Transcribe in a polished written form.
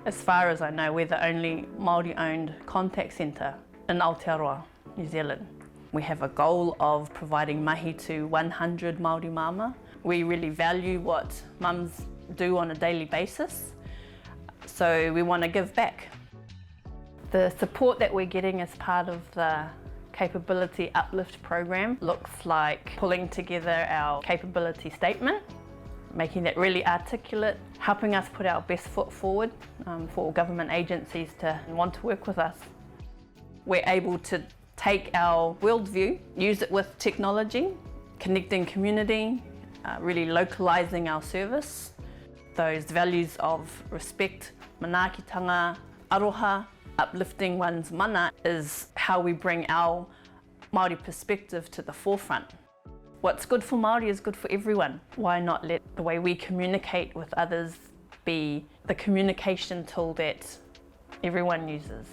As far as I know, we're the only Māori-owned contact centre in Aotearoa, New Zealand. We have a goal of providing mahi to 100 Māori mama. We really value what mums do on a daily basis, so we want to give back. The support that we're getting as part of the Capability Uplift program looks like pulling together our capability statement, making that really articulate, helping us put our best foot forward for government agencies to want to work with us. We're able to take our worldview, use it with technology, connecting community, really localising our service. Those values of respect, manaakitanga, aroha, uplifting one's mana is how we bring our Māori perspective to the forefront. What's good for Māori is good for everyone. Why not let the way we communicate with others be the communication tool that everyone uses?